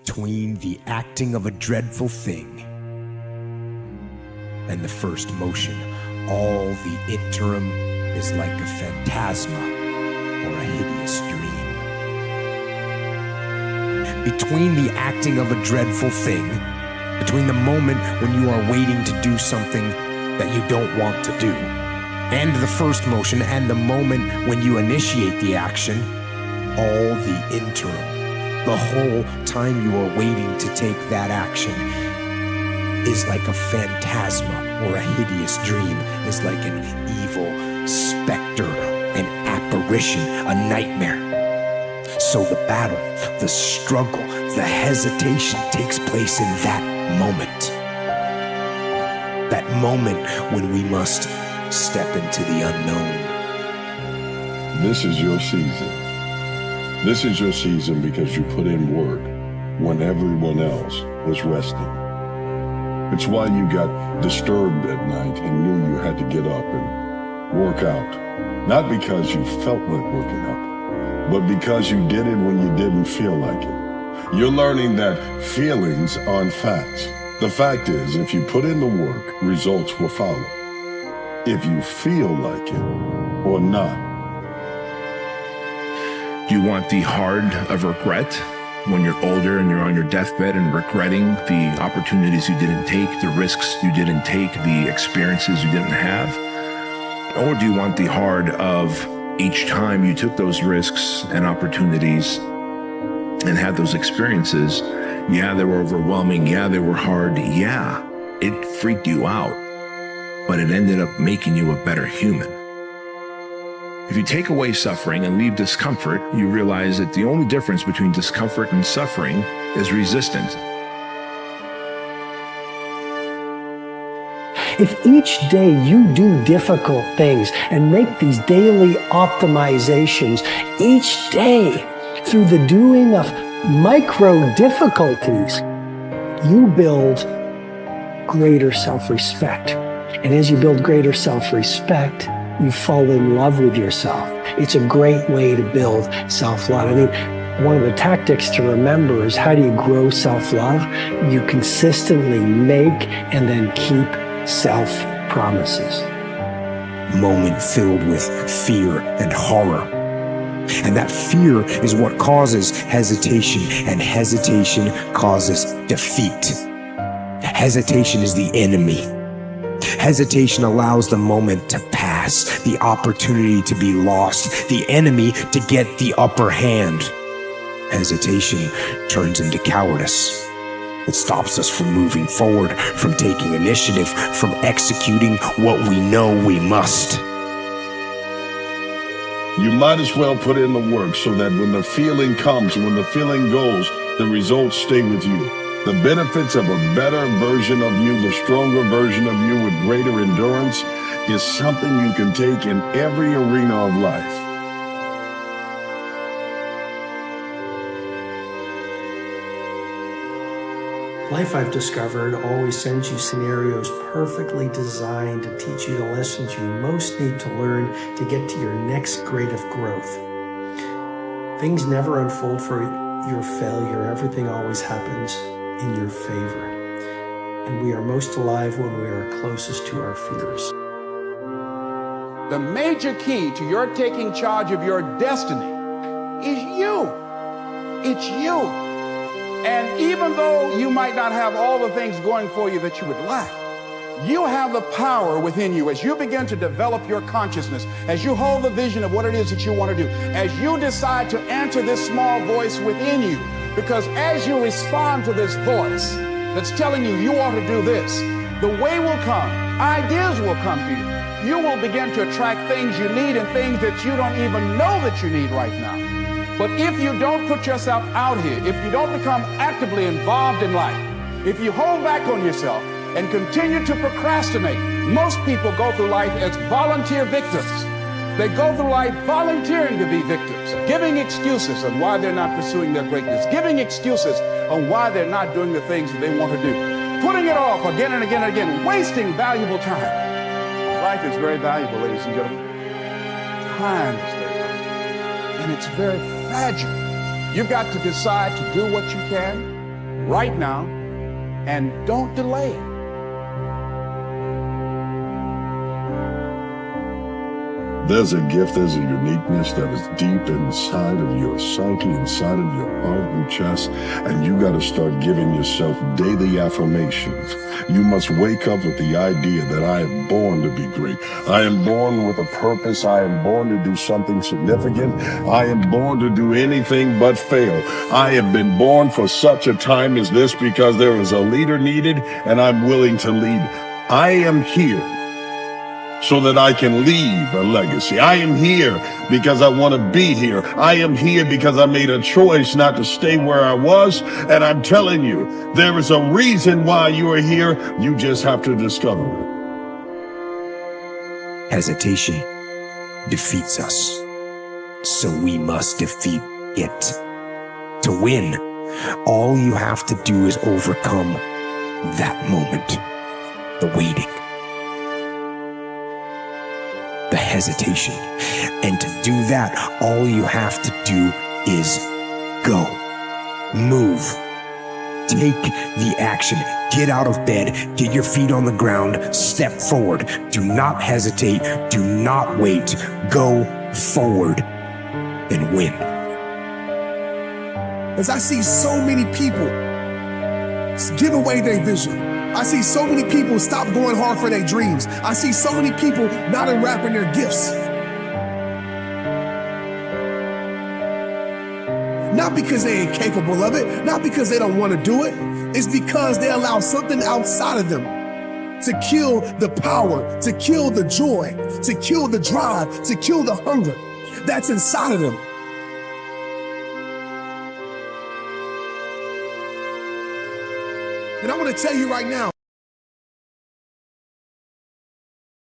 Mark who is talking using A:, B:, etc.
A: between the acting of a dreadful thing and the first motion, all the interim is like a phantasma or a hideous dream. Between the acting of a dreadful thing, between the moment when you are waiting to do something that you don't want to do, and the first motion, and the moment when you initiate the action, all the interim, the whole time you are waiting to take that action, is like a phantasma or a hideous dream, is like an evil specter, an apparition, a nightmare. So the battle, the struggle, the hesitation takes place in that moment. That moment when we must step into the unknown.
B: This is your season. This is your season because you put in work when everyone else was resting. It's why you got disturbed at night and knew you had to get up and work out. Not because you felt like working out, but because you did it when you didn't feel like it. You're learning that feelings aren't facts. The fact is, if you put in the work, results will follow. If you feel like it or not.
C: Do you want the hard of regret when you're older and you're on your deathbed and regretting the opportunities you didn't take, the risks you didn't take, the experiences you didn't have? Or do you want the hard of each time you took those risks and opportunities and had those experiences? Yeah, they were overwhelming. Yeah, they were hard. Yeah, it freaked you out, but it ended up making you a better human. If you take away suffering and leave discomfort, you realize that the only difference between discomfort and suffering is resistance.
D: If each day you do difficult things and make these daily optimizations, each day through the doing of micro difficulties, you build greater self-respect. And as you build greater self-respect, you fall in love with yourself. It's a great way to build self-love. I mean, one of the tactics to remember is, how do you grow self-love? You consistently make and then keep self-promises.
A: Moment filled with fear and horror. And that fear is what causes hesitation, and hesitation causes defeat. Hesitation is the enemy. Hesitation allows the moment to pass, the opportunity to be lost, the enemy to get the upper hand. Hesitation turns into cowardice. It stops us from moving forward, from taking initiative, from executing what we know we must.
B: You might as well put in the work so that when the feeling comes, when the feeling goes, the results stay with you. The benefits of a better version of you, the stronger version of you with greater endurance, is something you can take in every arena of life.
D: Life, I've discovered, always sends you scenarios perfectly designed to teach you the lessons you most need to learn to get to your next grade of growth. Things never unfold for your failure. Everything always happens in your favor. And we are most alive when we are closest to our fears.
E: The major key to your taking charge of your destiny is you. It's you. And even though you might not have all the things going for you that you would like, you have the power within you as you begin to develop your consciousness, as you hold the vision of what it is that you want to do, as you decide to answer this small voice within you. Because as you respond to this voice that's telling you you ought to do this, the way will come, ideas will come to you. You will begin to attract things you need and things that you don't even know that you need right now. But if you don't put yourself out here, if you don't become actively involved in life, if you hold back on yourself and continue to procrastinate, most people go through life as volunteer victims. They go through life volunteering to be victims, giving excuses on why they're not pursuing their greatness, giving excuses on why they're not doing the things that they want to do, putting it off again and again and again, wasting valuable time. Life is very valuable, ladies and gentlemen. Time is very valuable, and it's very fragile. You've got to decide to do what you can right now, and don't delay.
B: There's a gift, there's a uniqueness that is deep inside of your psyche, inside of your heart and chest, and you got to start giving yourself daily affirmations. You must wake up with the idea that I am born to be great. I am born with a purpose. I am born to do something significant. I am born to do anything but fail. I have been born for such a time as this because there is a leader needed, and I'm willing to lead. I am here so that I can leave a legacy. I am here because I want to be here. I am here because I made a choice not to stay where I was. And I'm telling you, there is a reason why you are here. You just have to discover it.
A: Hesitation defeats us, so we must defeat it. To win, all you have to do is overcome that moment, the waiting, the hesitation. And to do that, all you have to do is go. Move. Take the action. Get out of bed. Get your feet on the ground. Step forward. Do not hesitate. Do not wait. Go forward and win.
F: As I see so many people give away their vision. I see so many people stop going hard for their dreams. I see so many people not unwrapping their gifts. Not because they ain't capable of it, not because they don't want to do it. It's because they allow something outside of them to kill the power, to kill the joy, to kill the drive, to kill the hunger that's inside of them. And I want to tell you right now,